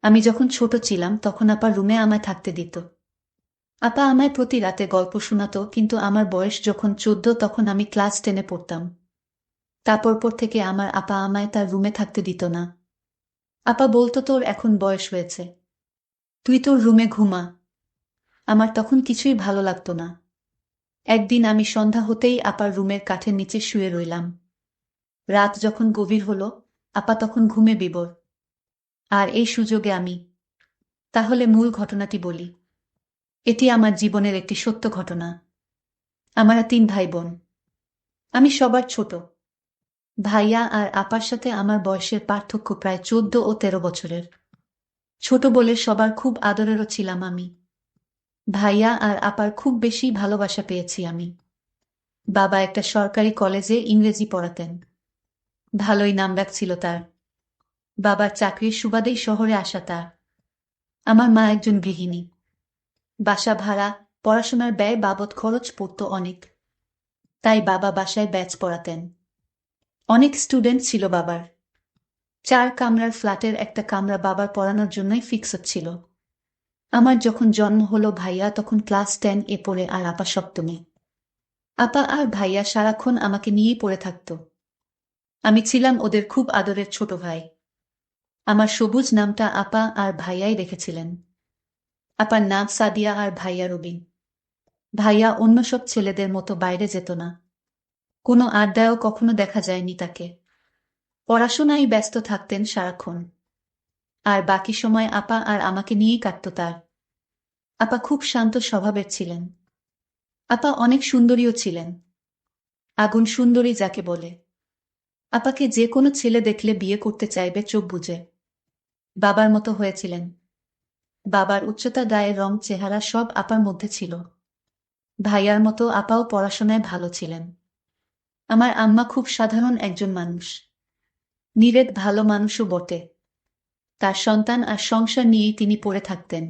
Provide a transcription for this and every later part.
আমি যখন ছোট ছিলাম তখন আপা রুমে আমায় থাকতে দিত। আপা আমায় প্রতি রাতে গল্প শোনাতো, কিন্তু আমার বয়স যখন 14 তখন আমি ক্লাস 10-এ পড়তাম। তারপর পর থেকে আমার আপা আমায় তার রুমে থাকতে দিত না। আপা বলতো, তোর এখন বয়স হয়েছে, তুই তোর রুমে ঘুমা। আমার তখন কিছুই ভালো লাগতো না। একদিন আমি সন্ধ্যা হতেই আপার রুমের কাঠের নিচে শুয়ে রইলাম। রাত যখন গভীর হলো, আপা তখন ঘুমে বিভোর। আর এই সুযোগে আমি। তাহলে মূল ঘটনাটি বলি। এটি আমার জীবনের একটি সত্য ঘটনা। আমরা 3 ভাই বোন। আমি সবার ছোট। ভাইয়া আর আপার সাথে আমার বয়সের পার্থক্য প্রায় 14 ও 13 বছরের। ছোট বলে সবার খুব আদরেরও ছিলাম আমি। ভাইয়া আর আপার খুব বেশি ভালোবাসা পেয়েছি আমি। বাবা একটা সরকারি কলেজে ইংরেজি পড়াতেন। ভালোই নামডাক ছিল তার। বাবার চাকরির সুবাদেই শহরে আসা তার। আমার মা একজন গৃহিণী। বাসা ভাড়া, পড়াশোনার ব্যয় বাবদ খরচ পড়ত অনেক। তাই বাবা বাসায় ব্যাচ পড়াতেন। অনেক স্টুডেন্ট ছিল বাবার। 4 কামরার ফ্ল্যাটের একটা কামরা বাবার পড়ানোর জন্যই ফিক্স ছিল। আমার যখন জন্ম হলো ভাইয়া তখন ক্লাস 10-এ পড়ে আর আপা সপ্তমে। আপা আর ভাইয়া সারাক্ষণ আমাকে নিয়েই পড়ে থাকত। আমি ছিলাম ওদের খুব আদরের ছোট ভাই। আমার সবুজ নামটা আপা আর ভাইয়াই রেখেছিলেন। আপার নাম সাদিয়া আর ভাইয়া রবিন। ভাইয়া অন্য সব ছেলেদের মতো বাইরে যেত না। কোনো আড্ডায়ও কখনো দেখা যায়নি তাকে। পড়াশোনায় ব্যস্ত থাকতেন সারাক্ষণ। আর বাকি সময় আপা আর আমাকে নিয়েই কাটত তার। আপা খুব শান্ত স্বভাবের ছিলেন। আপা অনেক সুন্দরীও ছিলেন। আগুন সুন্দরী যাকে বলে। আপাকে যে কোনো ছেলে দেখলে বিয়ে করতে চাইবে চোখ বুজে। বাবার মতো হয়েছিলেন। বাবার উচ্চতা, গায়ের রং, চেহারা সব আপার মধ্যে ছিল। ভাইয়ার মতো আপাও পড়াশোনায় ভালো ছিলেন। আমার আম্মা খুব সাধারণ একজন মানুষ। নিরেট ভালো মানুষও বটে। তার সন্তান আর সংসার নিয়েই তিনি পড়ে থাকতেন।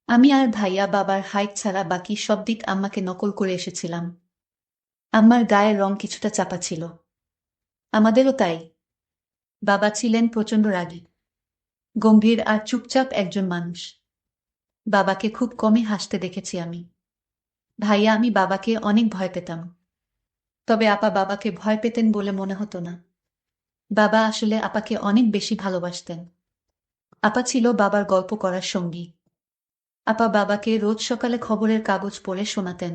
আমি আর ভাইয়া বাবার হাইট ছাড়া বাকি সব দিক আম্মাকে নকল করে এসেছিলাম। আম্মার গায়ের রং কিছুটা চাপা ছিল। আমাদেরও তাই। বাবা ছিলেন প্রচণ্ড রাগী, গম্ভীর আর চুপচাপ একজন মানুষ। বাবাকে খুব কমই হাসতে দেখেছি আমি। ভাইয়া আমি বাবাকে অনেক ভয় পেতাম। তবে আপা বাবাকে ভয় পেতেন বলে মনে হতো না। বাবা আসলে আপাকে অনেক বেশি ভালোবাসতেন। আপা ছিল বাবার গল্প করার সঙ্গী। আপা বাবাকে রোজ সকালে খবরের কাগজ পড়ে শোনাতেন।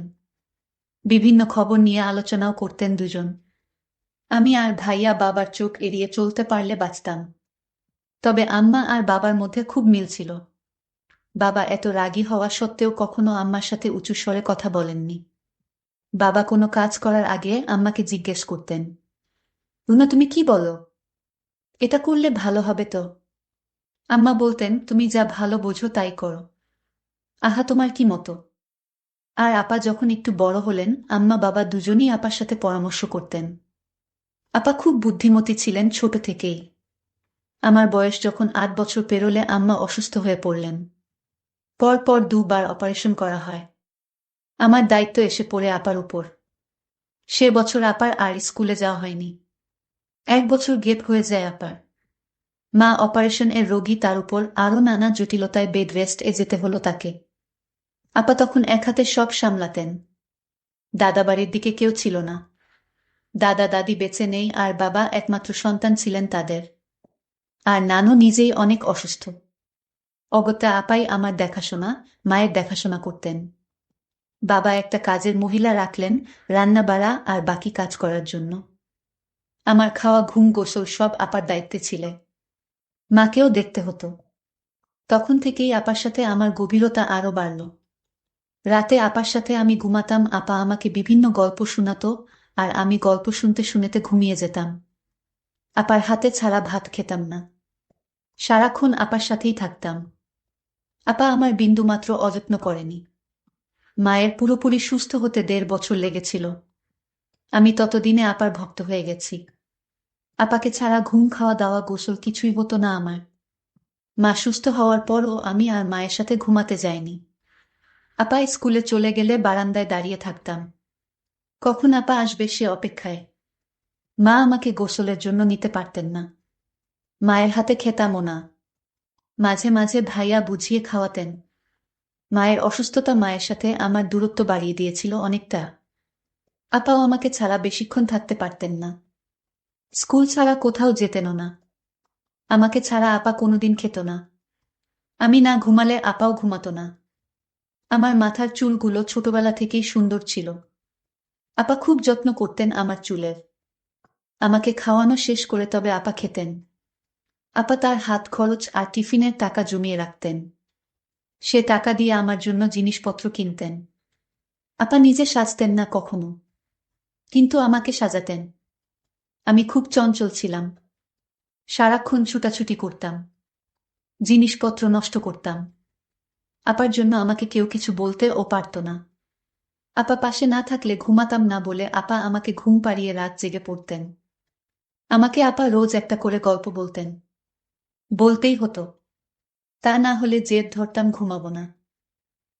বিভিন্ন খবর নিয়ে আলোচনাও করতেন দুজন। আমি আর ভাইয়া বাবার চোখ এড়িয়ে চলতে পারলে বাঁচতাম। তবে আম্মা আর বাবার মধ্যে খুব মিল ছিল। বাবা এত রাগী হওয়া সত্ত্বেও কখনো আম্মার সাথে উঁচু স্বরে কথা বলেননি। বাবা কোনো কাজ করার আগে আম্মাকে জিজ্ঞেস করতেন, রুনা তুমি কি বলো? এটা করলে ভালো হবে তো? আম্মা বলতেন, তুমি যা ভালো বোঝো তাই করো। আহা, তোমার কি মতো? আর আপা যখন একটু বড় হলেন আম্মা বাবা দুজনই আপার সাথে পরামর্শ করতেন। আপা খুব বুদ্ধিমতী ছিলেন ছোট থেকেই। আমার বয়স যখন 8 বছর পেরোলে আম্মা অসুস্থ হয়ে পড়লেন। পর 2 বার অপারেশন করা হয়। আমার দায়িত্ব এসে পড়ে আপার উপর। সে বছর আপার আর স্কুলে যাওয়া হয়নি। 1 বছর গেপ হয়ে যায় আপার। মা অপারেশন এর রোগী, তার উপর আরও নানা জটিলতায় বেড রেস্ট এ যেতে হলো তাকে। আপা তখন এক হাতে সব সামলাতেন। দাদাবাড়ির দিকে কেউ ছিল না। দাদা দাদি বেঁচে নেই আর বাবা একমাত্র সন্তান ছিলেন তাদের। আর নানু নিজেই অনেক অসুস্থ। অগত্যা আপাই আমার দেখাশোনা, মায়ের দেখাশোনা করতেন। বাবা একটা কাজের মহিলা রাখলেন, রান্না বাড়া আর বাকি কাজ করার জন্য। আমার খাওয়া, ঘুম, গোসল সব আপার দায়িত্বে ছিলে। মাকেও দেখতে হতো। তখন থেকেই আপার সাথে আমার গভীরতা আরও বাড়ল। রাতে আপার সাথে আমি ঘুমাতাম, আপা আমাকে বিভিন্ন গল্প শোনাতো, আর আমি গল্প শুনতে শুনতে ঘুমিয়ে যেতাম। আপার হাতে ছাড়া ভাত খেতাম না। সারাক্ষণ আপার সাথেই থাকতাম। আপা আমার বিন্দুমাত্র অযত্ন করেনি। মায়ের পুরোপুরি সুস্থ হতে 1.5 বছর লেগেছিল। আমি ততদিনে আপার ভক্ত হয়ে গেছি। আপাকে ছাড়া ঘুম, খাওয়া দাওয়া, গোসল কিছুই হতো না আমার। মা সুস্থ হওয়ার পরও আমি আর মায়ের সাথে ঘুমাতে যাইনি। আপা স্কুলে চলে গেলে বারান্দায় দাঁড়িয়ে থাকতাম। কখন আপা আসবে সে অপেক্ষায়। মা আমাকে গোসলের জন্য নিতে পারতেন না। মায়ের হাতে খেতামও না। মাঝে মাঝে ভাইয়া বুঝিয়ে খাওয়াতেন। মায়ের অসুস্থতা মায়ের সাথে আমার দূরত্ব বাড়িয়ে দিয়েছিল অনেকটা। আপাও আমাকে ছাড়া বেশিক্ষণ থাকতে পারতেন না। স্কুল ছাড়া কোথাও যেতেনও না। আমাকে ছাড়া আপা কোনোদিন খেত না। আমি না ঘুমালে আপাও ঘুমাতো না। আমার মাথার চুলগুলো ছোটবেলা থেকেই সুন্দর ছিল। আপা খুব যত্ন করতেন আমার চুলের। আমাকে খাওয়ানো শেষ করে তবে আপা খেতেন। আপা তার হাত খরচ আর টিফিনের টাকা জমিয়ে রাখতেন। সে টাকা দিয়ে আমার জন্য জিনিসপত্র কিনতেন। আপা নিজে সাজতেন না কখনো, কিন্তু আমাকে সাজাতেন। আমি খুব চঞ্চল ছিলাম। সারাক্ষণ ছুটাছুটি করতাম, জিনিসপত্র নষ্ট করতাম। আপার জন্য আমাকে কেউ কিছু বলতেও পারত না। আপা পাশে না থাকলে ঘুমাতাম না বলে আপা আমাকে ঘুম পাড়িয়ে রাত জেগে পড়তেন। আমাকে আপা রোজ একটা করে গল্প বলতেন। বলতেই হতো, তা না হলে জেদ ধরতাম ঘুমাবো না।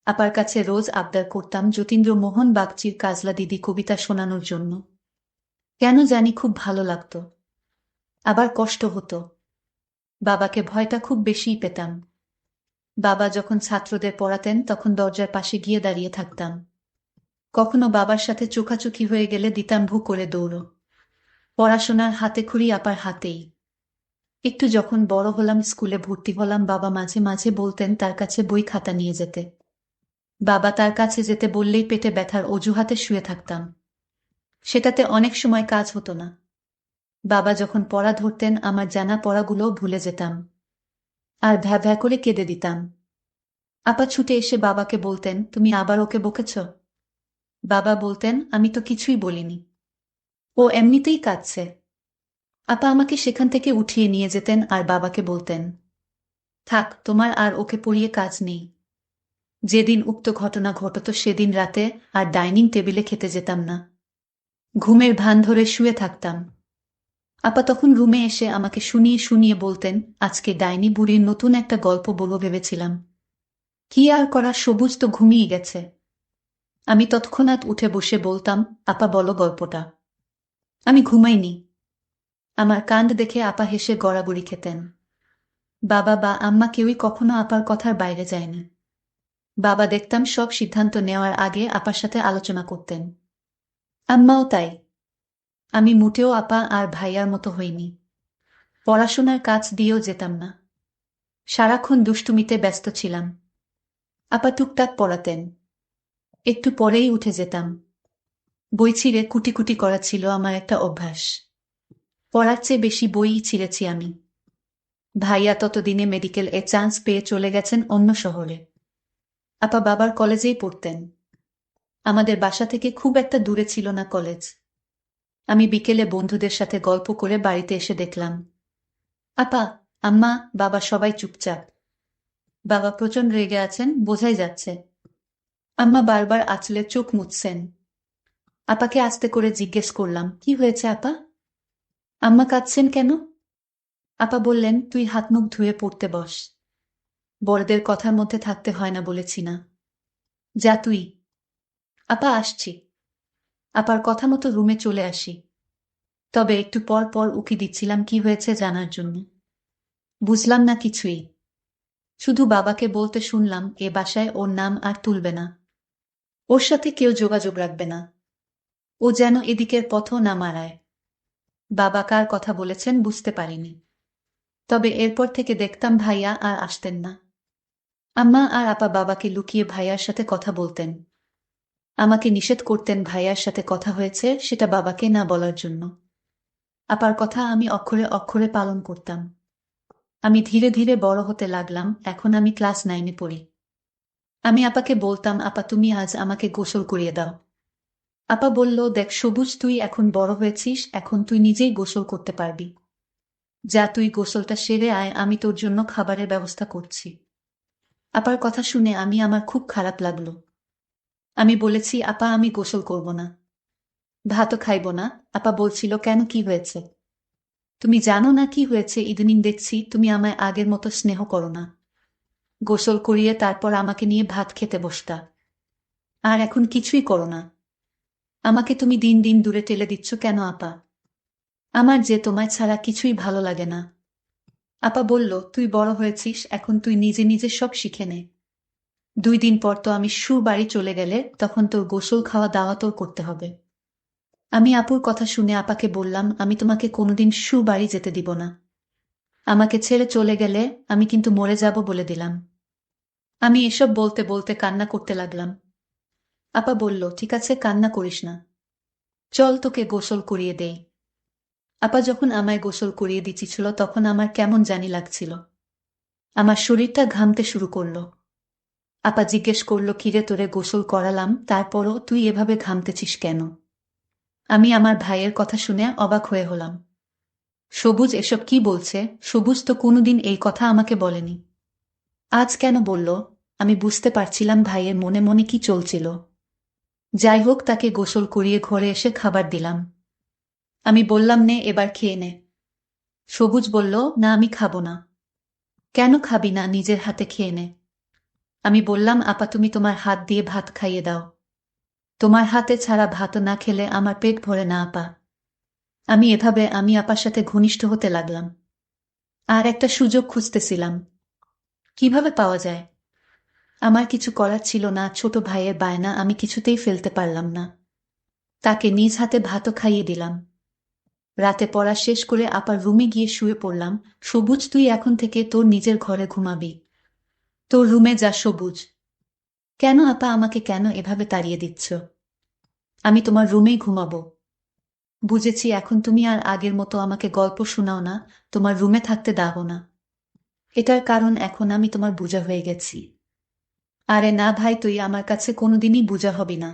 আপার কাছে রোজ আবদার করতাম যতীন্দ্রমোহন বাগচির কাজলা দিদি কবিতা শোনানোর জন্য। কেন জানি খুব ভালো লাগতো, আবার কষ্ট হতো। বাবাকে ভয়টা খুব বেশিই পেতাম। বাবা যখন ছাত্রদের পড়াতেন তখন দরজার পাশে গিয়ে দাঁড়িয়ে থাকতাম। কখনো বাবার সাথে চোখাচোখি হয়ে গেলে দিতাম ভু করে দৌড়। পড়াশোনার হাতেখড়ি আপার হাতেই। একটু যখন বড় হলাম, স্কুলে ভর্তি হলাম, বাবা মাঝে মাঝে বলতেন তার কাছে বই খাতা নিয়ে যেতে। বাবা তার কাছে যেতে বললেই পেটে ব্যথার অজুহাতে শুয়ে থাকতাম। সেটাতে অনেক সময় কাজ হতো না। বাবা যখন পড়া ধরতেন আমার জানা পড়াগুলোও ভুলে যেতাম, আর ভ্যা ভ্যা করে কেঁদে দিতাম। আপা ছুটে এসে বাবাকে বলতেন, তুমি আবার ওকে বকেছ? বাবা বলতেন, আমি তো কিছুই বলিনি, ও এমনিতেই কাঁদছে। আপা আমাকে সেখান থেকে উঠিয়ে নিয়ে যেতেন আর বাবাকে বলতেন, থাক, তোমার আর ওকে পড়িয়ে কাজ নেই। যেদিন উক্ত ঘটনা ঘটত সেদিন রাতে আর ডাইনিং টেবিলে খেতে যেতাম না। ঘুমের ভান ধরে শুয়ে থাকতাম। আপা তখন রুমে এসে আমাকে শুনিয়ে শুনিয়ে বলতেন, আজকে ডাইনি বুড়ির নতুন একটা গল্প বলবো ভেবেছিলাম। কি আর করা, সবুজ তো ঘুমিয়ে গেছে। আমি তৎক্ষণাৎ উঠে বসে বলতাম, আপা বলো গল্পটা। আমি ঘুমাইনি। আমার কাণ্ড দেখে আপা হেসে গড়াগড়ি খেতেন। বাবা বা আম্মা কেউই কখনো আপার কথার বাইরে যায়নি। বাবা দেখতাম সব সিদ্ধান্ত নেওয়ার আগে আপার সাথে আলোচনা করতেন। আম্মাও তাই। আমি মোটেও আপা আর ভাইয়ার মতো হইনি। পড়াশোনার কাজ দিয়েও যেতাম না। সারাক্ষণ দুষ্টুমিতে ব্যস্ত ছিলাম। আপা টুকটাক পড়াতেন। একটু পরেই উঠে যেতাম। বই ছিঁড়ে কুটি কুটি করা ছিল আমার একটা অভ্যাস। পড়ার চেয়ে বেশি বইই ছিঁড়েছি আমি। ভাইয়া ততদিনে মেডিকেল চান্স পেয়ে চলে গেছেন অন্য শহরে। আপা বাবার কলেজেই পড়তেন। আমাদের বাসা থেকে খুব একটা দূরে ছিল না কলেজ। আমি বিকেলে বন্ধুদের সাথে গল্প করে বাড়িতে এসে দেখলাম, আপা, আম্মা, বাবা সবাই চুপচাপ। বাবা প্রচণ্ড রেগে আছেন, বোঝাই যাচ্ছে। আম্মা বারবার আঁচলে চোখ মুছছেন। আপাকে আস্তে করে জিজ্ঞেস করলাম, কি হয়েছে আপা? আম্মা কাঁদছেন কেন? আপা বললেন, তুই হাত মুখ ধুয়ে পড়তে বস। বড়দের কথার মধ্যে থাকতে হয় না বলেছি না। যা তুই। আপা, আসছি। আপার কথা মতো রুমে চলে আসি। তবে একটু পর পর উকি দিচ্ছিলাম কি হয়েছে জানার জন্য। বুঝলাম না কিছুই। শুধু বাবাকে বলতে শুনলাম, এ বাসায় ওর নাম আর তুলবে না। ওর সাথে কেউ যোগাযোগ রাখবে না। ও যেন এদিকের পথও না মারায়। বাবা কার কথা বলেছেন বুঝতে পারিনি। তবে এরপর থেকে দেখতাম ভাইয়া আর আসতেন না। আম্মা আর আপা বাবাকে লুকিয়ে ভাইয়ার সাথে কথা বলতেন। আমাকে নিষেধ করতেন ভাইয়ার সাথে কথা হয়েছে সেটা বাবাকে না বলার জন্য। আপার কথা আমি অক্ষরে অক্ষরে পালন করতাম। আমি ধীরে ধীরে বড় হতে লাগলাম, এখন আমি ক্লাস 9-এ পড়ি। আমি আপাকে বলতাম, আপা তুমি আজ আমাকে গোসল করিয়ে দাও। আপা বলল, দেখ সবুজ, তুই এখন বড় হয়েছিস, এখন তুই নিজেই গোসল করতে পারবি। যা, তুই গোসলটা সেরে আয়, আমি তোর জন্য খাবারের ব্যবস্থা করছি। আপার কথা শুনে আমার খুব খারাপ লাগলো। আমি বলেছি, আপা আমি গোসল করব না, ভাতও খাইব না। আপা বলছিল, কেন, কি হয়েছে? তুমি জানো না কি হয়েছে, ইদানিং দেখছি তুমি আমায় আগের মতো স্নেহ করো না। গোসল করিয়ে তারপর আমাকে নিয়ে ভাত খেতে বসতা, আর এখন কিছুই করো না। আমাকে তুমি দিন দিন দূরে ঠেলে দিচ্ছ কেন আপা? আমার যে তোমায় ছাড়া কিছুই ভালো লাগে না। আপা বলল, তুই বড় হয়েছিস, এখন তুই নিজে নিজে সব শিখে নে। 2 দিন পর তো আমি বাড়ি চলে গেলে তখন তোর গোসল খাওয়া দাওয়া তোর করতে হবে। আমি আপুর কথা শুনে আপাকে বললাম, আমি তোমাকে কোনোদিন বাড়ি যেতে দিব না। আমাকে ছেড়ে চলে গেলে আমি কিন্তু মরে যাব বলে দিলাম। আমি এসব বলতে বলতে কান্না করতে লাগলাম। আপা বলল, ঠিক আছে, কান্না করিস না, চল তোকে গোসল করিয়ে দেই। আপা যখন আমায় গোসল করিয়ে দিচ্ছিল তখন আমার কেমন জানি লাগছিল। আমার শরীরটা ঘামতে শুরু করলো। আপা জিজ্ঞেস করলো, কিরে তোরে গোসল করালাম, তারপরও তুই এভাবে ঘামতেছিস কেন? আমি আমার ভাইয়ের কথা শুনে অবাক হয়ে হলাম। সবুজ এসব কি বলছে? সবুজ তো কোনোদিন এই কথা আমাকে বলেনি। আজ কেন বলল? আমি বুঝতে পারছিলাম ভাইয়ের মনে মনে কি চলছিল। যাই হোক, তাকে গোসল করিয়ে ঘরে এসে খাবার দিলাম। আমি বললাম, নে এবার খেয়ে নে। সবুজ বলল, না আমি খাবো না। কেন খাবি না? নিজের হাতে খেয়ে নে। আমি বললাম, আপা তুমি তোমার হাত দিয়ে ভাত খাইয়ে দাও। তোমার হাতে ছাড়া ভাত না খেলে আমার পেট ভরে না আপা। আমি আপার সাথে ঘনিষ্ঠ হতে লাগলাম। আর একটা সুযোগ খুঁজতেছিলাম, কিভাবে পাওয়া যায়। আমার কিছু করার ছিল না, ছোট ভাইয়ের বায়না আমি কিছুতেই ফেলতে পারলাম না। তাকে নিজ হাতে ভাতও খাইয়ে দিলাম। রাতে পড়া শেষ করে আপার রুমে গিয়ে শুয়ে পড়লাম। সবুজ, তুই এখন থেকে তোর নিজের ঘরে ঘুমাবি। তোর রুমে যা সবুজ। কেন আপা, আমাকে কেন এভাবে তাড়িয়ে দিচ্ছ? আমি তোমার রুমেই ঘুমাবো। বুঝেছি, এখন তুমি আর আগের মতো আমাকে গল্প শোনাও না, তোমার রুমে থাকতে দাও না। এটার কারণ এখন আমি তোমার বোঝা হয়ে গেছি। আরে না ভাই, তুই আমার কাছে কোনোদিনই বোঝা হবি না।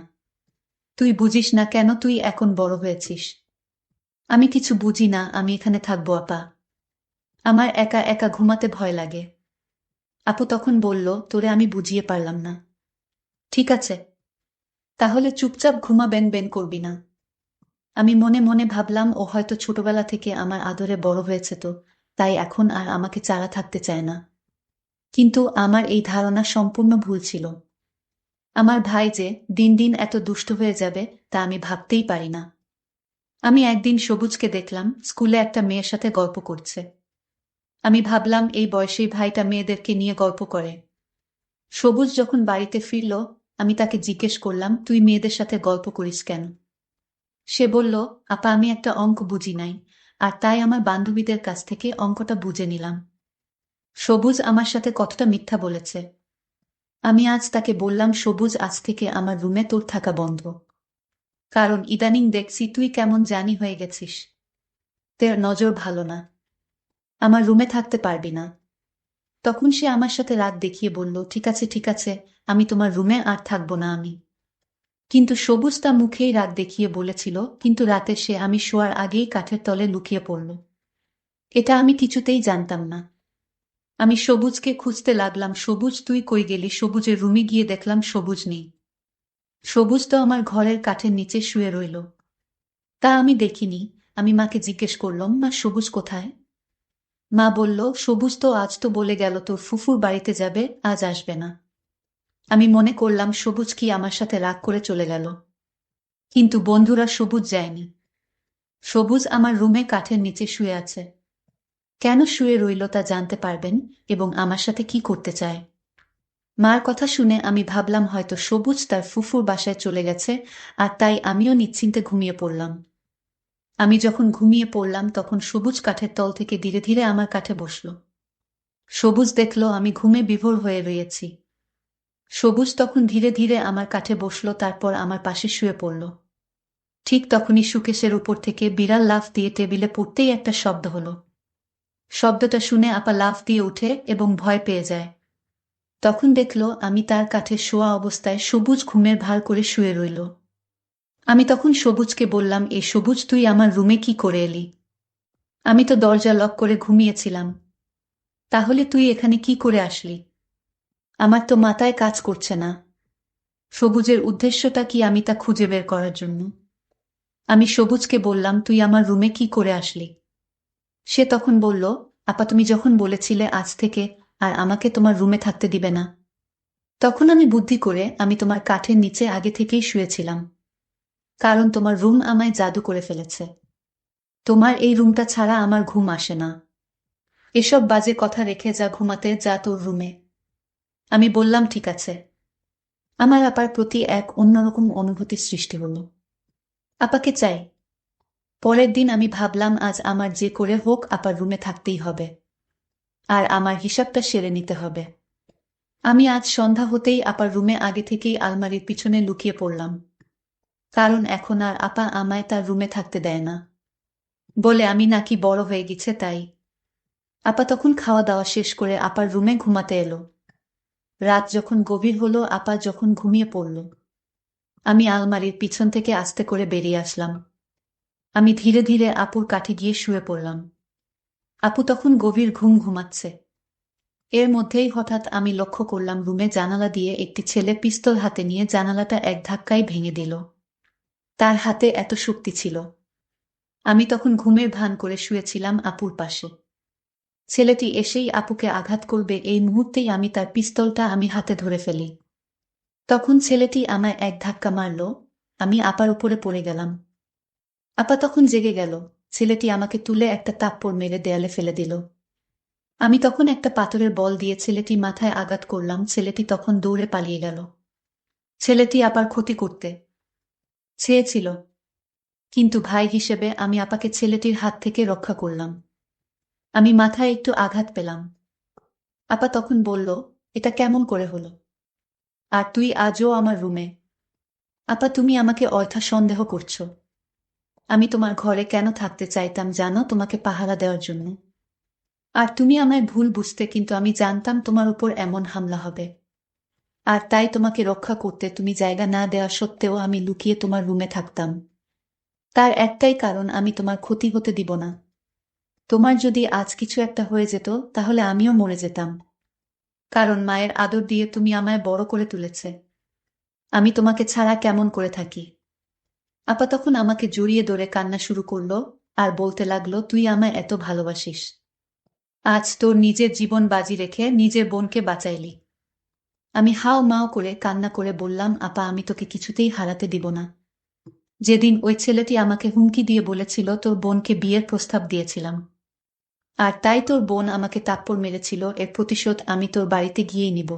তুই বুঝিস না কেন, তুই এখন বড় হয়েছিস। আমি কিছু বুঝি না, আমি এখানে থাকবো আপা। আমার একা একা ঘুমাতে ভয় লাগে। আপু তখন বলল, তোরে আমি বুঝিয়ে পারলাম না। ঠিক আছে, তাহলে চুপচাপ ঘুমাবেন, বেন করবি না। আমি মনে মনে ভাবলাম, ও হয়তো ছোটবেলা থেকে আমার আদরে বড় হয়েছে, তো তাই এখন আর আমাকে ছাড়া থাকতে চায় না। কিন্তু আমার এই ধারণা সম্পূর্ণ ভুল ছিল। আমার ভাই যে দিন দিন এত দুষ্ট হয়ে যাবে তা আমি ভাবতেই পারি না। আমি একদিন সবুজকে দেখলাম স্কুলে একটা মেয়ের সাথে গল্প করছে। আমি ভাবলাম, এই বয়সেই ভাইটা মেয়েদেরকে নিয়ে গল্প করে। সবুজ যখন বাড়িতে ফিরল, আমি তাকে জিজ্ঞেস করলাম, তুই মেয়েদের সাথে গল্প করিস কেন? সে বলল, আপা আমি একটা অঙ্ক বুঝি নাই, আর তাই আমার বান্ধবীদের কাছ থেকে অঙ্কটা বুঝে নিলাম। সবুজ আমার সাথে কতটা মিথ্যা বলেছে। আমি আজ তাকে বললাম, সবুজ আজ থেকে আমার রুমে তোর থাকা বন্ধ। কারণ ইদানিং দেখছি তুই কেমন জানি হয়ে গেছিস। তোর নজর ভালো না। আমার রুমে থাকতে পারবি না। তখন সে আমার সাথে রাগ দেখিয়ে বলল, ঠিক আছে ঠিক আছে, আমি তোমার রুমে আর থাকবো না আমি। কিন্তু সবুজ তা মুখেই রাগ দেখিয়ে বলেছিল, কিন্তু রাতে সে আমি শোয়ার আগেই কাঠের তলে লুকিয়ে পড়ল। এটা আমি কিছুতেই জানতাম না। আমি সবুজকে খুঁজতে লাগলাম, সবুজ তুই কই গেলি? সবুজের রুমে গিয়ে দেখলাম সবুজ নেই। সবুজ তো আমার ঘরের কাঠের নিচে শুয়ে রইল। তা আমি দেখিনি। আমি মাকে জিজ্ঞেস করলাম, মা সবুজ কোথায়? মা বলল, সবুজ তো আজ তো বলে গেল তোর ফুফুর বাড়িতে যাবে, আজ আসবে না। আমি মনে করলাম সবুজ কি আমার সাথে রাগ করে চলে গেল। কিন্তু বন্ধুরা, সবুজ যায়নি। সবুজ আমার রুমে কাঠের নিচে শুয়ে আছে। কেন শুয়ে রইল তা জানতে পারবেন, এবং আমার সাথে কি করতে চায়। মার কথা শুনে আমি ভাবলাম হয়তো সবুজ তার ফুফুর বাসায় চলে গেছে, আর তাই আমিও নিশ্চিন্তে ঘুমিয়ে পড়লাম। আমি যখন ঘুমিয়ে পড়লাম তখন সবুজ কাঠের তল থেকে ধীরে ধীরে আমার কাঠে বসল। সবুজ দেখল আমি ঘুমে বিভোর হয়ে রয়েছি। সবুজ তখন ধীরে ধীরে আমার কাঠে বসল, তারপর আমার পাশে শুয়ে পড়ল। ঠিক তখনই সুকেশের উপর থেকে বিড়াল লাফ দিয়ে টেবিলে পড়তেই একটা শব্দ হলো। শব্দটা শুনে আপা লাফ দিয়ে উঠে এবং ভয় পেয়ে যায়। তখন দেখল আমি তার কাঠে শোয়া অবস্থায়, সবুজ ঘুমের ভার করে শুয়ে রইল। আমি তখন সবুজকে বললাম, এ সবুজ, তুই আমার রুমে কি করে এলি? আমি তো দরজা লক করে ঘুমিয়েছিলাম। তাহলে তুই এখানে কি করে আসলি? আমার তো মাথায় কাজ করছে না। সবুজের উদ্দেশ্যটা কি আমি তা খুঁজে বের করার জন্য। আমি সবুজকে বললাম, তুই আমার রুমে কি করে আসলি? সে তখন বলল, আপা তুমি যখন বলেছিলে আজ থেকে আর আমাকে তোমার রুমে থাকতে দিবে না, তখন আমি বুদ্ধি করে আমি তোমার কাঠের নিচে আগে থেকেই শুয়েছিলাম। কারণ তোমার রুম আমায় জাদু করে ফেলেছে। তোমার এই রুমটা ছাড়া আমার ঘুম আসে না। এসব বাজে কথা রেখে যা ঘুমাতে, যা তোর রুমে। আমি বললাম ঠিক আছে। আমার আপার প্রতি এক অন্যরকম অনুভূতির সৃষ্টি হলো। আপাকে চাই। পরের দিন আমি ভাবলাম আজ আমার যে করে হোক আপার রুমে থাকতেই হবে। আর আমার হিসাবটা সেরে নিতে হবে। আমি আজ সন্ধ্যা হতেই আপার রুমে আগে থেকেই আলমারির পিছনে লুকিয়ে পড়লাম। কারণ এখন আর আপা আমায় তার রুমে থাকতে দেয় না। বলে আমি নাকি বড় হয়ে গেছে তাই। আপা তখন খাওয়া দাওয়া শেষ করে আপার রুমে ঘুমাতে এলো। রাত যখন গভীর হলো, আপা যখন ঘুমিয়ে পড়ল, আমি আলমারির পিছন থেকে আস্তে করে বেরিয়ে আসলাম। আমি ধীরে ধীরে আপুর কাছে গিয়ে শুয়ে পড়লাম। আপু তখন গভীর ঘুম ঘুমাচ্ছে। এর মধ্যেই হঠাৎ আমি লক্ষ্য করলাম রুমে জানালা দিয়ে একটি ছেলে পিস্তল হাতে নিয়ে জানালাটা এক ধাক্কায় ভেঙে দিল। তার হাতে এত শক্তি ছিল। আমি তখন ঘুমের ভান করে শুয়েছিলাম আপুর পাশে। ছেলেটি এসেই আপুকে আঘাত করবে এই মুহূর্তেই আমি তার পিস্তলটা আমি হাতে ধরে ফেলি। তখন ছেলেটি আমায় এক ধাক্কা মারল। আমি আপার উপরে পড়ে গেলাম। আপা তখন জেগে গেল। ছেলেটি আমাকে তুলে একটা থাপ্পড় মেরে দেয়ালে ফেলে দিল। আমি তখন একটা পাথরের বল দিয়ে ছেলেটি মাথায় আঘাত করলাম। ছেলেটি তখন দৌড়ে পালিয়ে গেল। ছেলেটি আপার ক্ষতি করতে চেয়েছিল, কিন্তু ভাই হিসেবে আমি আপাকে ছেলেটির হাত থেকে রক্ষা করলাম। আমি মাথায় একটু আঘাত পেলাম। আপা তখন বলল, এটা কেমন করে হলো? আর তুই আজও আমার রুমে? আপা তুমি আমাকে অযথা সন্দেহ করছো। আমি তোমার ঘরে কেন থাকতে চাইতাম জানো? তোমাকে পাহারা দেওয়ার জন্য। আর তুমি আমায় ভুল বুঝতে, কিন্তু আমি জানতাম তোমার উপর এমন হামলা হবে। আর তাই তোমাকে রক্ষা করতে তুমি জায়গা না দেওয়া সত্ত্বেও আমি লুকিয়ে তোমার রুমে থাকতাম। তার একটাই কারণ, আমি তোমার ক্ষতি হতে দিব না। তোমার যদি আজ কিছু একটা হয়ে যেত তাহলে আমিও মরে যেতাম। কারণ মায়ের আদর দিয়ে তুমি আমায় বড় করে তুলেছে। আমি তোমাকে ছাড়া কেমন করে থাকি? আপা তখন আমাকে জড়িয়ে ধরে কান্না শুরু করলো আর বলতে লাগলো, তুই আমায় এত ভালোবাসিস। আজ তোর নিজের জীবন বাজি রেখে নিজের বোনকে বাঁচাইলি। আমি হাও মাও করে কান্না করে বললাম, আপা আমি তোকে কিছুতেই হারাতে দিব না। যেদিন ওই ছেলেটি আমাকে হুমকি দিয়ে বলেছিল তোর বোনকে বিয়ের প্রস্তাব দিয়েছিলাম, আর তাই তোর বোন আমাকে থাপ্পড় মেরেছিল, এর প্রতিশোধ আমি তোর বাড়িতে গিয়েই নিব।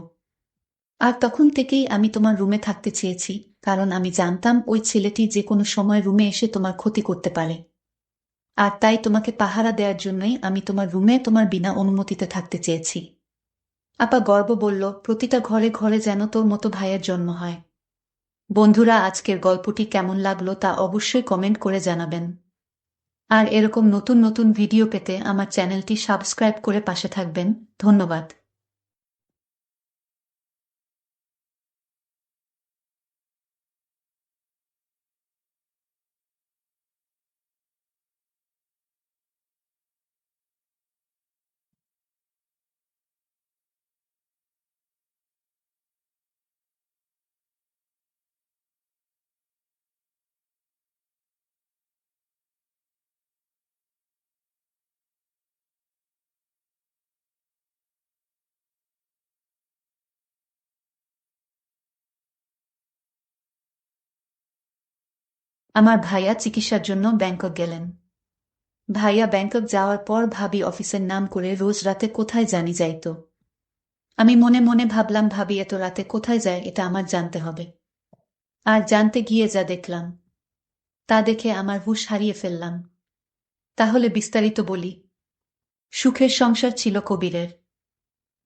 আর তখন থেকেই আমি তোমার রুমে থাকতে চেয়েছি, কারণ আমি জানতাম ওই ছেলেটি যে কোনো সময় রুমে এসে তোমার ক্ষতি করতে পারে। আর তাই তোমাকে পাহারা দেওয়ার জন্যই আমি তোমার রুমে তোমার বিনা অনুমতিতে থাকতে চেয়েছি। আপা গর্ব বলল, প্রতিটা ঘরে ঘরে যেন তোর মতো ভাইয়ের জন্ম হয়। বন্ধুরা, আজকের গল্পটি কেমন লাগলো তা অবশ্যই কমেন্ট করে জানাবেন। আর এরকম নতুন নতুন ভিডিও পেতে আমার চ্যানেলটি সাবস্ক্রাইব করে পাশে থাকবেন। ধন্যবাদ। আমার ভাইয়া চিকিৎসার জন্য ব্যাংকক গেলেন। ভাইয়া ব্যাংকক যাওয়ার পর ভাবি অফিসের নাম করে রোজ রাতে কোথায় জানি যাইত। আমি মনে মনে ভাবলাম, ভাবি এত রাতে কোথায় যায় এটা আমার জানতে হবে। আর জানতে গিয়ে যা দেখলাম তা দেখে আমার হুঁশ হারিয়ে ফেললাম। তাহলে বিস্তারিত বলি। সুখের সংসার ছিল কবিরের।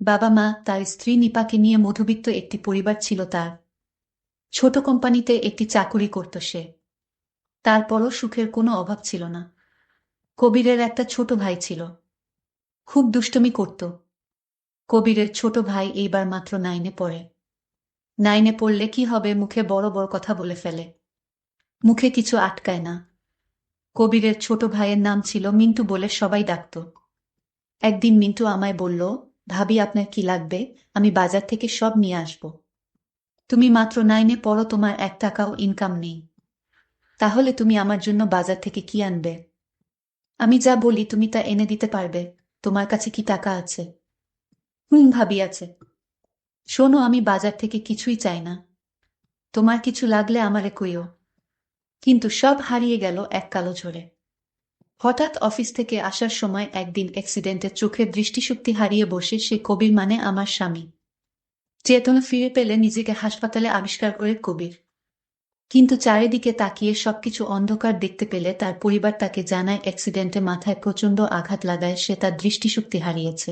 বাবা মা, তার স্ত্রী নিপাকে নিয়ে মধ্যবিত্ত একটি পরিবার ছিল তার। ছোট কোম্পানিতে একটি চাকুরি করত সে। তারপরও সুখের কোনো অভাব ছিল না। কবিরের একটা ছোট ভাই ছিল, খুব দুষ্টুমি করত। কবিরের ছোট ভাই এইবার মাত্র 9-এ পড়ে। 9-এ পড়লে কি হবে, মুখে বড় বড় কথা বলে ফেলে। মুখে কিছু আটকায় না। কবিরের ছোট ভাইয়ের নাম ছিল মিন্টু বলে সবাই ডাকত। একদিন মিন্টু আমায় বলল, ভাবি আপনার কি লাগবে? আমি বাজার থেকে সব নিয়ে আসব। তুমি মাত্র 9-এ পড়ো, তোমার 1 টাকাও ইনকাম নেই। তাহলে তুমি আমার জন্য বাজার থেকে কি আনবে? আমি যা বলি তুমি তা এনে দিতে পারবে? তোমার কাছে কি টাকা আছে? ভাবি আছে। শোনো, আমি বাজার থেকে কিছুই চাই না। তোমার কিছু লাগলে আমারে কইও। কিন্তু সব হারিয়ে গেল এক কালো ঝড়ে। হঠাৎ অফিস থেকে আসার সময় একদিন অ্যাক্সিডেন্টে চোখের দৃষ্টিশক্তি হারিয়ে বসে সে কবির, মানে আমার স্বামী। চেতনা ফিরে পেলে নিজেকে হাসপাতালে আবিষ্কার করে কবির। কিন্তু চারিদিকে তাকিয়ে সবকিছু অন্ধকার দেখতে পেলে তার পরিবার তাকে জানায় অ্যাক্সিডেন্টে মাথায় প্রচণ্ড আঘাত লাগায় সে তার দৃষ্টিশক্তি হারিয়েছে।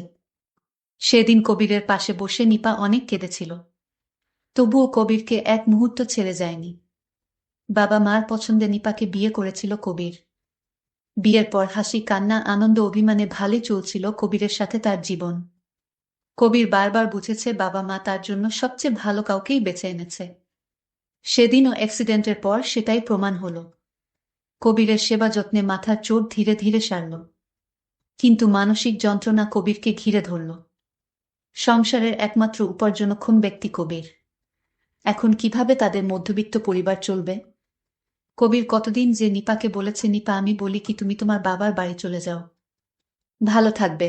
সেদিন কবিরের পাশে বসে নিপা অনেক কেঁদেছিল। তবুও কবিরকে এক মুহূর্ত ছেড়ে যায়নি। বাবা মার পছন্দে নিপাকে বিয়ে করেছিল কবির। বিয়ের পর হাসি কান্না আনন্দ অভিমানে ভালোই চলছিল কবিরের সাথে তার জীবন। কবির বারবার বুঝেছে বাবা মা তার জন্য সবচেয়ে ভালো কাউকেই বেছে এনেছে। সেদিনও অ্যাক্সিডেন্টের পর সেটাই প্রমাণ হলো। কবিরের সেবা যত্নে মাথার চোট ধীরে ধীরে সারল। কিন্তু মানসিক যন্ত্রণা কবিরকে ঘিরে ধরল। সংসারের একমাত্র উপার্জনক্ষম ব্যক্তি কবির। এখন কিভাবে তাদের মধ্যবিত্ত পরিবার চলবে? কবির কতদিন যে নিপাকে বলেছে, নিপা আমি বলি কি তুমি তোমার বাবার বাড়ি চলে যাও, ভালো থাকবে।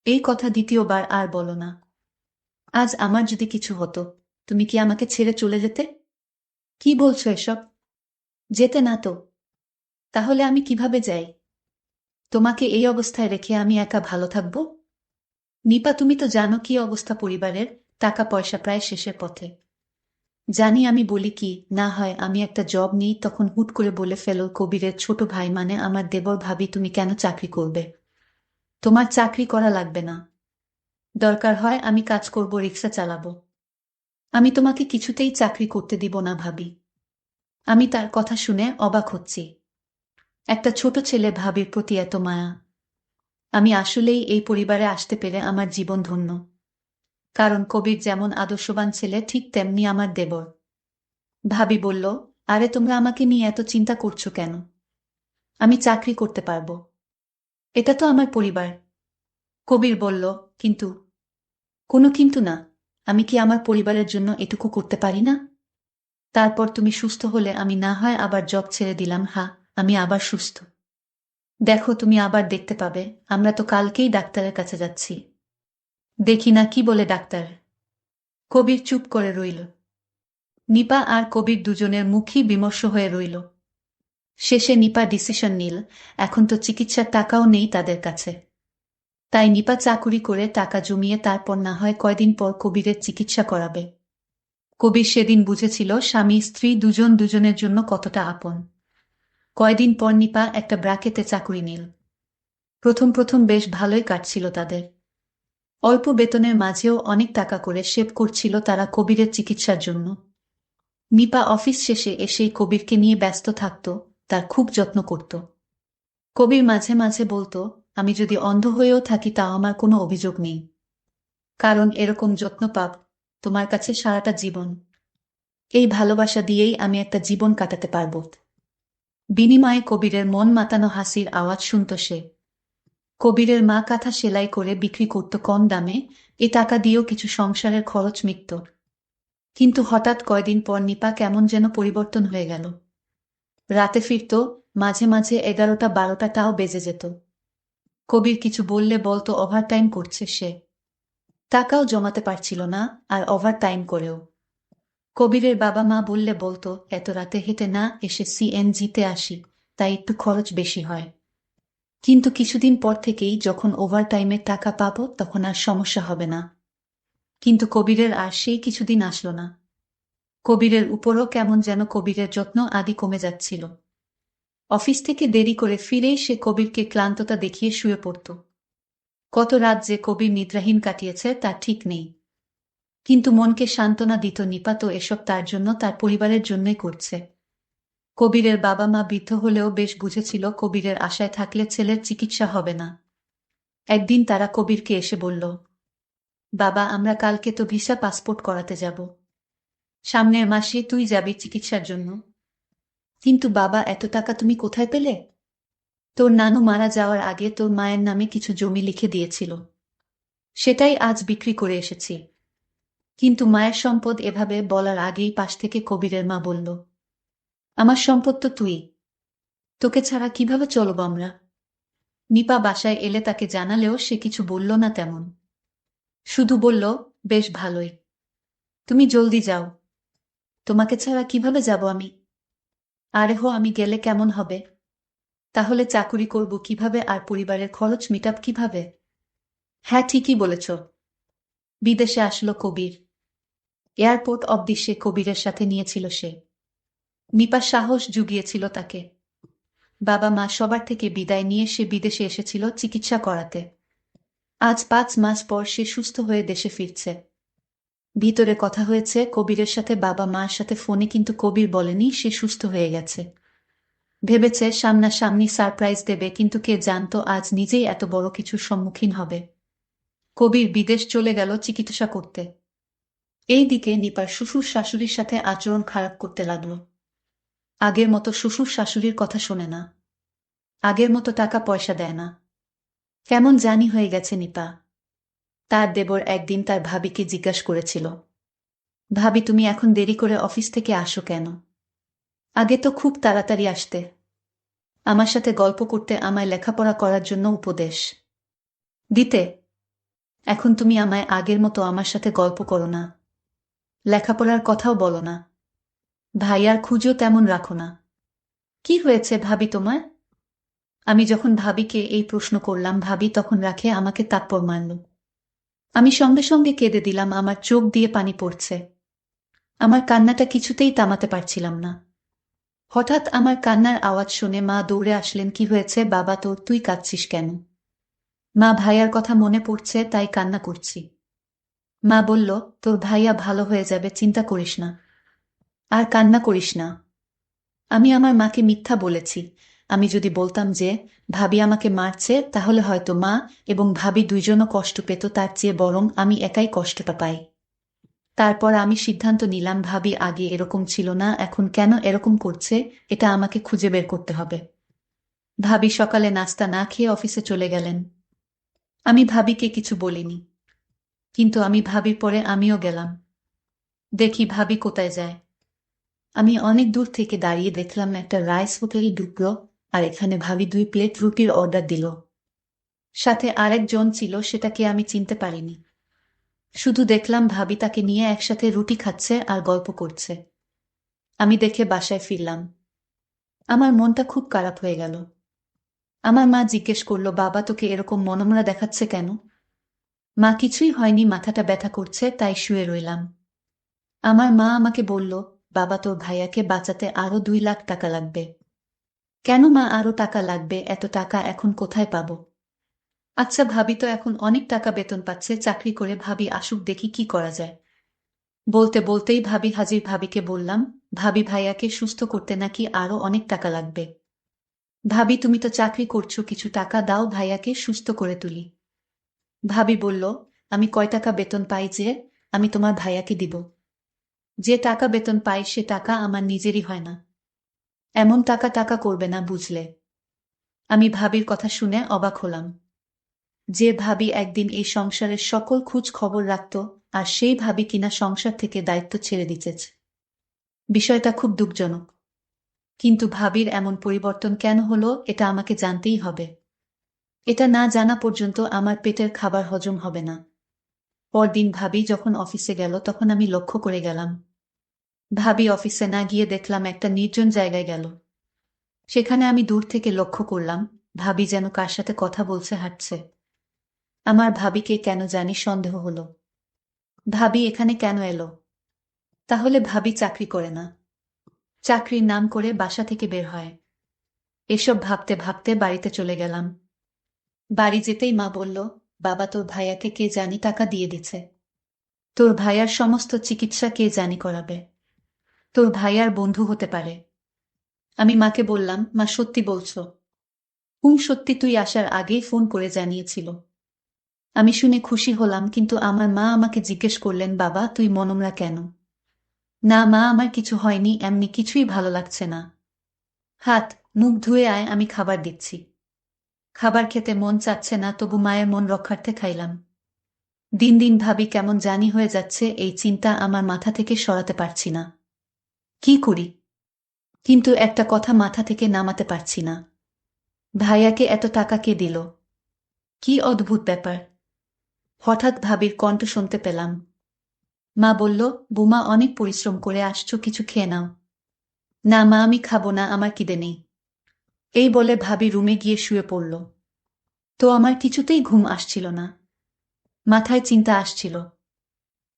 এই কথা দ্বিতীয়বার আর বলো না। আজ আমার যদি কিছু হতো, তুমি কি আমাকে ছেড়ে চলে যেতে? কি বলছো এসব? যেতে না তো? তাহলে আমি কিভাবে যাই? তোমাকে এই অবস্থায় রেখে আমি একা ভালো থাকবো? নিপা তুমি তো জানো কি অবস্থা পরিবারের, টাকা পয়সা প্রায় শেষের পথে। জানি আমি বলি কি না হয় আমি একটা জব নিই, তখন হুট করে বলে ফেলো কবিরের ছোট ভাই, মানে আমার দেবর, ভাবি তুমি কেন চাকরি করবে? তোমার চাকরি করা লাগবে না। দরকার হয় আমি কাজ করব, রিক্সা চালাবো। আমি তোমাকে কিছুতেই চাকরি করতে দিব না ভাবি। আমি তার কথা শুনে অবাক হচ্ছি। একটা ছোট ছেলে, ভাবির প্রতি এত মায়া। আমি আসলেই এই পরিবারে আসতে পেরে আমার জীবন ধন্য। কারণ কবির যেমন আদর্শবান ছেলে, ঠিক তেমনি আমার দেবর। ভাবি বলল, আরে তোমরা আমাকে নিয়ে এত চিন্তা করছো কেন? আমি চাকরি করতে পারবো। এটা তো আমার পরিবার। কবির বলল, কিন্তু? কোনো কিন্তু না। আমি কি আমার পরিবারের জন্য এটুকু করতে পারি না? তারপর তুমি সুস্থ হলে আমি না হয় আবার জব ছেড়ে দিলাম। হ্যাঁ, আমি আবার সুস্থ। দেখো তুমি আবার দেখতে পাবে। আমরা তো কালকেই ডাক্তারের কাছে যাচ্ছি। দেখি না কি বলে ডাক্তার। কবির চুপ করে রইল। নিপা আর কবির দুজনের মুখই বিমর্ষ হয়ে রইল। শেষে নিপা ডিসিশন নিল, এখন তো চিকিৎসার টাকাও নেই তাদের কাছে। তাই নিপা চাকুরি করে টাকা জমিয়ে তারপর না হয় কয়দিন পর কবিরের চিকিৎসা করাবে। কবির সেদিন বুঝেছিল স্বামী স্ত্রী দুজন দুজনের জন্য কতটা আপন। কয়দিন পর নিপা একটা ব্র্যাকেটে চাকুরি নিল। প্রথম প্রথম বেশ ভালোই কাটছিল তাদের। অল্প বেতনের মাঝেও অনেক টাকা করে সেভ করছিল তারা কবিরের চিকিৎসার জন্য। নিপা অফিস শেষে এসেই কবিরকে নিয়ে ব্যস্ত থাকত, তার খুব যত্ন করত। কবির মাঝে মাঝে বলতো, আমি যদি অন্ধ হয়েও থাকি তাও আমার কোনো অভিযোগ নেই। কারণ এরকম যত্ন পাব তোমার কাছে সারাটা জীবন। এই ভালোবাসা দিয়েই আমি একটা জীবন কাটাতে পারব। বিনিময়ে কবিরের মন মাতানো হাসির আওয়াজ শুনত সে। কবিরের মা কাঁথা সেলাই করে বিক্রি করত কম দামে, এ টাকা দিয়েও কিছু সংসারের খরচ মিটত। কিন্তু হঠাৎ কয়দিন পর নিপা কেমন যেন পরিবর্তন হয়ে গেল। রাতে ফিরত, মাঝে মাঝে 11টা 12টাও বেজে যেত। কবির কিছু বললে বলতো ওভারটাইম করছে সে। টাকাও জমাতে পারছিল না, আর ওভারটাইম করেও। কবিরের বাবা মা বললে বলতো, এত রাতে হেঁটে না এসে সিএনজিতে আসি, তাই একটু খরচ বেশি হয়। কিন্তু কিছুদিন পর থেকেই যখন ওভারটাইমের টাকা পাবো তখন আর সমস্যা হবে না। কিন্তু কবিরের আর সেই কিছুদিন আসলো না। কবিরের উপরও কেমন যেন কবিরের যত্ন আদি কমে যাচ্ছিল। অফিস থেকে দেরি করে ফিরেই সে কবিরকে ক্লান্ততা দেখিয়ে শুয়ে পড়ত। কত রাত যে কবির নিদ্রাহীন কাটিয়েছে তার ঠিক নেই। কিন্তু মনকে সান্ত্বনা দিত নিপা তো এসব তার জন্য, তার পরিবারের জন্যই করছে। কবিরের বাবা মা বৃদ্ধ হলেও বেশ বুঝেছিল কবিরের আশায় থাকলে ছেলের চিকিৎসা হবে না। একদিন তারা কবিরকে এসে বলল, বাবা আমরা কালকে তো ভিসা পাসপোর্ট করাতে যাব। সামনের মাসে তুই যাবি চিকিৎসার জন্য। কিন্তু বাবা এত টাকা তুমি কোথায় পেলে? তোর নানু মারা যাওয়ার আগে তোর মায়ের নামে কিছু জমি লিখে দিয়েছিল, সেটাই আজ বিক্রি করে এসেছি। কিন্তু মায়ের সম্পদ এভাবে বলার আগেই পাশ থেকে কবিরের মা বলল, আমার সম্পদ তো তুই, তোকে ছাড়া কিভাবে চলব আমরা? নিপা বাসায় এলে তাকে জানালেও সে কিছু বলল না তেমন। শুধু বলল, বেশ ভালোই, তুমি জলদি যাও। তোমাকে ছাড়া কিভাবে যাব আমি? আরে হো, আমি গেলে কেমন হবে? তাহলে চাকুরি করব কিভাবে আর পরিবারের খরচ মিটাব কিভাবে? হ্যাঁ, ঠিকই বলেছ। বিদেশে আসলো কবির। এয়ারপোর্ট অব্দি সে কবিরের সাথে নিয়েছিল সে। নিপা সাহস জুগিয়েছিল তাকে। বাবা মা সবার থেকে বিদায় নিয়ে সে বিদেশে এসেছিল চিকিৎসা করাতে। আজ 5 মাস পর সে সুস্থ হয়ে দেশে ফিরছে। ভিতরে কথা হয়েছে কবিরের সাথে বাবা মার সাথে ফোনে, কিন্তু কবির বলেনি সে সুস্থ হয়ে গেছে। ভেবেছে সামনাসামনি সারপ্রাইজ দেবে, কিন্তু কে জানতো আজ নিজেই এত বড় কিছুর সম্মুখীন হবে। কবির বিদেশ চলে গেল চিকিৎসা করতে। এইদিকে নিপার শ্বশুর শাশুড়ির সাথে আচরণ খারাপ করতে লাগল। আগের মতো শ্বশুর শাশুড়ির কথা শোনে না। আগের মতো টাকা পয়সা দেয় না। কেমন জানি হয়ে গেছে নিপা। তার দেবর একদিন তার ভাবিকে জিজ্ঞাসা করেছিল, ভাবি তুমি এখন দেরি করে অফিস থেকে আসো কেন? আগে তো খুব তাড়াতাড়ি আসতে। আমার সাথে গল্প করতে, আমায় লেখাপড়া করার জন্য উপদেশ দিতে। এখন তুমি আমায় আগের মতো আমার সাথে গল্প করো না, লেখাপড়ার কথাও বলো না, ভাইয়ার খুঁজও তেমন রাখো না। কি হয়েছে ভাবি তোমার? আমি যখন ভাবিকে এই প্রশ্ন করলাম, ভাবি তখন রাখে আমাকে তাপ্পর মারল। আমি সঙ্গে সঙ্গে কেঁদে দিলাম, আমার চোখ দিয়ে পানি পড়ছে। আমার কান্নাটা কিছুতেই থামাতে পারছিলাম না। হঠাৎ আমার কান্নার আওয়াজ শুনে মা দৌড়ে আসলেন। কি হয়েছে বাবা তোর, তুই কাঁদছিস কেন? মা, ভাইয়ার কথা মনে পড়ছে তাই কান্না করছি। মা বলল, তোর ভাইয়া ভালো হয়ে যাবে, চিন্তা করিস না, আর কান্না করিস না। আমি আমার মাকে মিথ্যা বলেছি। আমি যদি বলতাম যে ভাবি আমাকে মারছে, তাহলে হয়তো মা এবং ভাবি দুইজনও কষ্ট পেত, তার চেয়ে বরং আমি একাই কষ্টটা পাই। তারপর আমি সিদ্ধান্ত নিলাম ভাবি আগে এরকম ছিল না, এখন কেন এরকম করছে এটা আমাকে খুঁজে বের করতে হবে। ভাবি সকালে নাস্তা না খেয়ে অফিসে চলে গেলেন। আমি ভাবিকে কিছু বলিনি, কিন্তু আমি ভাবির পরে আমিও গেলাম। দেখি ভাবি কোথায় যায়। আমি অনেক দূর থেকে দাঁড়িয়ে দেখলাম একটা রাইস হোটেলে ঢুকলো, আর এখানে ভাবি 2 প্লেট রুটির অর্ডার দিল। সাথে আরেকজন ছিল, সেটাকে আমি চিনতে পারিনি। শুধু দেখলাম ভাবি তাকে নিয়ে একসাথে রুটি খাচ্ছে আর গল্প করছে। আমি দেখে বাসায় ফিরলাম। আমার মনটা খুব খারাপ হয়ে গেল। আমার মা জিজ্ঞেস করলো, বাবা তোকে এরকম মনমরা দেখাচ্ছে কেন? মা, কিছুই হয়নি, মাথাটা ব্যথা করছে তাই শুয়ে রইলাম। আমার মা আমাকে বলল, বাবা তোর ভাইয়াকে বাঁচাতে আরো 2 লাখ টাকা লাগবে। কেন মা আরো টাকা লাগবে? এত টাকা এখন কোথায় পাবো? আচ্ছা ভাবি তো এখন অনেক টাকা বেতন পাচ্ছে চাকরি করে, ভাবি আসুক দেখি কি করা যায়। বলতে বলতেই ভাবি হাজির। ভাবিকে বললাম, ভাবি ভাইয়াকে সুস্থ করতে নাকি আরো অনেক টাকা লাগবে। ভাবি তুমি তো চাকরি করছো, কিছু টাকা দাও ভাইয়াকে সুস্থ করে তুলি। ভাবি বলল, আমি কয় টাকা বেতন পাই যে আমি তোমার ভাইয়াকে দিব? যে টাকা বেতন পাই সে টাকা আমার নিজেরই হয় না। এমন টাকা টাকা করবে না, বুঝলে? আমি ভাবির কথা শুনে অবাক হলাম। যে ভাবি একদিন এই সংসারের সকল খোঁজ খবর রাখত, আর সেই ভাবি কিনা সংসার থেকে দায়িত্ব ছেড়ে দিতেছে। বিষয়টা খুব দুঃখজনক। কিন্তু ভাবির এমন পরিবর্তন কেন হলো এটা আমাকে জানতেই হবে। এটা না জানা পর্যন্ত আমার পেটের খাবার হজম হবে না। পরদিন ভাবি যখন অফিসে গেল তখন আমি লক্ষ্য করে গেলাম। ভাবি অফিসে না গিয়ে দেখলাম একটা নির্জন জায়গায় গেল। সেখানে আমি দূর থেকে লক্ষ্য করলাম ভাবি যেন কার সাথে কথা বলছে, হাঁটছে। আমার ভাবিকে কেন জানি সন্দেহ হলো। ভাবি এখানে কেন এলো? তাহলে ভাবি চাকরি করে না, চাকরির নাম করে বাসা থেকে বের হয়। এসব ভাবতে ভাবতে বাড়িতে চলে গেলাম। বাড়ি যেতেই মা বলল, বাবা তোর ভাইয়াকে কে জানি টাকা দিয়ে দিচ্ছে। তোর ভাইয়ার সমস্ত চিকিৎসা কে জানি করাবে। তোর ভাইয়ার বন্ধু হতে পারে। আমি মাকে বললাম, মা সত্যি বলছো? সত্যি, তুই আসার আগেই ফোন করে জানিয়েছিল। আমি শুনে খুশি হলাম, কিন্তু আমার মা আমাকে জিজ্ঞেস করলেন, বাবা তুই মনমরা কেন? না মা, আমার কিছু হয়নি, এমনি কিছুই ভালো লাগছে না। হাত মুখ ধুয়ে আয়, আমি খাবার দিচ্ছি। খাবার খেতে মন চাচ্ছে না, তবু মায়ের মন রক্ষার্থে খাইলাম। দিন দিন ভাবি কেমন জানি হয়ে যাচ্ছে, এই চিন্তা আমার মাথা থেকে সরাতে পারছি না। কি করি? কিন্তু একটা কথা মাথা থেকে নামাতে পারছি না। ভাইয়াকে এত টাকা কে দিল? কি অদ্ভুত ব্যাপার। হঠাৎ ভাবির কণ্ঠ শুনতে পেলাম। মা বলল, বুমা অনেক পরিশ্রম করে আসছো, কিছু খেয়ে নাও। না মা, আমি খাবো না, আমার খিদে নেই। এই বলে ভাবি রুমে গিয়ে শুয়ে পড়ল। তো আমার কিছুতেই ঘুম আসছিল না, মাথায় চিন্তা আসছিল।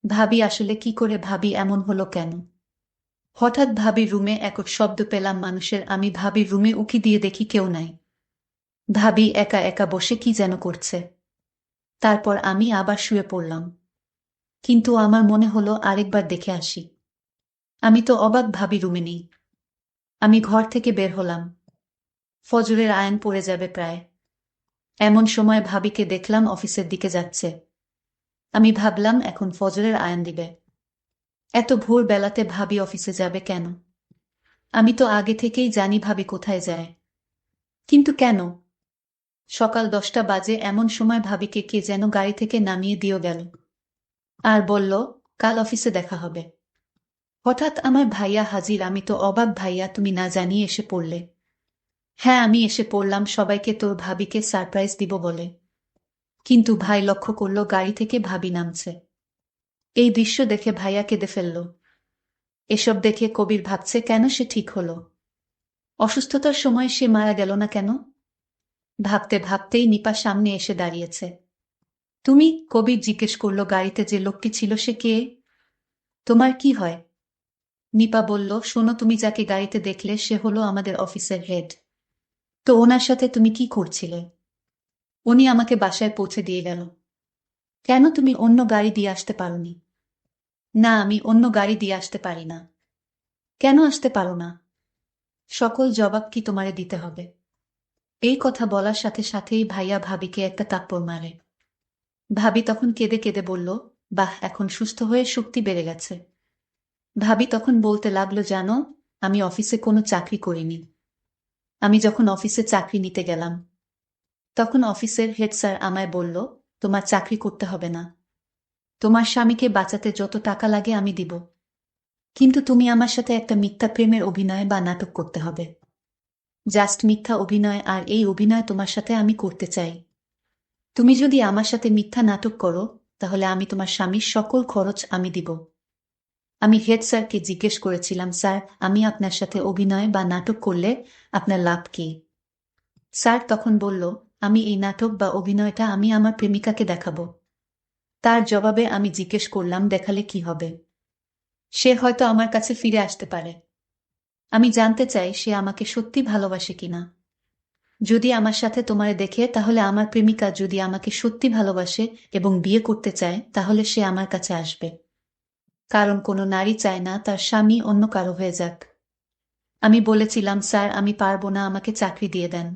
ভাবি আসলে কি করে, ভাবি এমন হলো কেন? হঠাৎ ভাবির রুমে এক শব্দ পেলাম মানুষের। আমি ভাবির রুমে উঁকি দিয়ে দেখি কেউ নাই। ভাবি একা একা বসে কি যেন করছে। তারপর আমি আবার শুয়ে পড়লাম, কিন্তু আমার মনে হলো আরেকবার দেখে আসি। আমি তো অবাক, ভাবি রুমে নেই। আমি ঘর থেকে বের হলাম। ফজরের আয়ান পড়ে যাবে প্রায়। এমন সময় ভাবিকে দেখলাম অফিসের দিকে যাচ্ছে। আমি ভাবলাম এখন ফজরের আয়ান দিবে, এত ভোর বেলাতে ভাবি অফিসে যাবে কেন? আমি তো আগে থেকেই জানি ভাবি কোথায় যায়, কিন্তু কেন? সকাল 10টা বাজে এমন সময় ভাবিকে কে যেন গাড়ি থেকে নামিয়ে দিয়ে গেল আর বলল, কাল অফিসে দেখা হবে। হঠাৎ আমার ভাইয়া হাজির। আমি তো অবাক। ভাইয়া, তুমি না জানিয়ে এসে পড়লে? হ্যাঁ, আমি এসে পড়লাম সবাইকে তোর ভাবিকে সারপ্রাইজ দিব বলে। কিন্তু ভাই লক্ষ্য করল গাড়ি থেকে ভাবি নামছে। এই দৃশ্য দেখে ভাইয়া কেঁদে ফেলল। এসব দেখে কবির ভাবছে, কেন সে ঠিক হলো? অসুস্থতার সময় সে মারা গেল না কেন? ভাবতে ভাবতেই নিপা সামনে এসে দাঁড়িয়েছে। তুমি? কবির জিজ্ঞেস করল। গাড়িতে যে লোকটি ছিল সে কে? তোমার কি হয়? নিপা বলল, শোনো, তুমি যাকে গাড়িতে দেখলে সে হলো আমাদের অফিসের হেড। তো ওনার সাথে তুমি কি করছিলে? উনি আমাকে বাসায় পৌঁছে দিয়ে গেল। কেন, তুমি অন্য গাড়ি দিয়ে আসতে পারোনি? না, আমি অন্য গাড়ি দিয়ে আসতে পারি না। কেন আসতে পারো না? সকল জবাব কি তোমারে দিতে হবে? এই কথা বলার সাথে সাথেই ভাইয়া ভাবিকে একটা থাপ্পড় মারে। ভাবি তখন কেঁদে কেঁদে বলল, বাহ, এখন সুস্থ হয়ে শক্তি বেড়ে গেছে। ভাবি তখন বলতে লাগলো, জানো, আমি অফিসে কোনো চাকরি করিনি। আমি যখন অফিসে চাকরি নিতে গেলাম, তখন অফিসের হেড স্যার আমায় বলল, তোমার চাকরি করতে হবে না, তোমার স্বামীকে বাঁচাতে যত টাকা লাগে আমি দিব, কিন্তু তুমি আমার সাথে একটা মিথ্যা প্রেমের অভিনয় বা নাটক করতে হবে। জাস্ট মিথ্যা অভিনয়, আর এই অভিনয় তোমার সাথে আমি করতে চাই। তুমি যদি আমার সাথে মিথ্যা নাটক করো, তাহলে আমি তোমার স্বামীর সকল খরচ আমি দিব। আমি হেড স্যারকে জিজ্ঞেস করেছিলাম, স্যার, আমি আপনার সাথে অভিনয় বা নাটক করলে আপনার লাভ কি? স্যার তখন বলল, আমি এই নাটক বা অভিনয়টা আমি আমার প্রেমিকাকে দেখাবো। তার জবাবে আমি জিজ্ঞেস করলাম, দেখালে কি হবে? সে হয়তো আমার কাছে ফিরে আসতে পারে। আমি জানতে চাই সে আমাকে সত্যি ভালোবাসে কিনা। যদি আমার সাথে তোমারে দেখে, তাহলে আমার প্রেমিকা যদি আমাকে সত্যি ভালোবাসে এবং বিয়ে করতে চায়, তাহলে সে আমার কাছে আসবে। কারণ কোনো নারী চায় না তার স্বামী অন্য কারো হয়ে যাক। আমি বলেছিলাম, স্যার, আমি পারবো না, আমাকে চাকরি দিয়ে দেন।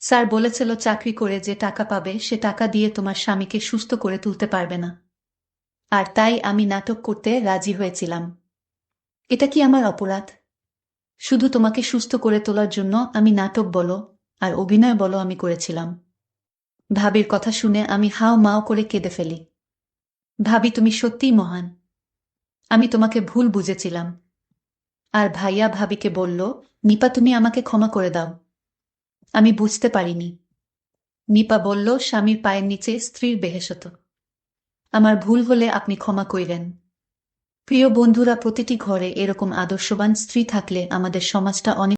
স্যার বলেছিল, চাকরি করে যে টাকা পাবে সে টাকা দিয়ে তোমার স্বামীকে সুস্থ করে তুলতে পারবে না। আর তাই আমি নাটক করতে রাজি হয়েছিলাম। এটা কি আমার অপরাধ? শুধু তোমাকে সুস্থ করে তোলার জন্য আমি নাটক বলো আর অভিনয় বলো আমি করেছিলাম। ভাবির কথা শুনে আমি হাও মাও করে কেঁদে ফেলি। ভাবি, তুমি সত্যিই মহান। আমি তোমাকে ভুল বুঝেছিলাম। আর ভাইয়া ভাবিকে বলল, নিপা, তুমি আমাকে ক্ষমা করে দাও। আমি বুঝতে পারিনি। নিপা বলল, স্বামীর পায়ের নিচে স্ত্রীর বেহেশত। আমার ভুল হলে আপনি ক্ষমা কইরেন। প্রিয় বন্ধুরা, প্রতিটি ঘরে এরকম আদর্শবান স্ত্রী থাকলে আমাদের সমাজটা অনেক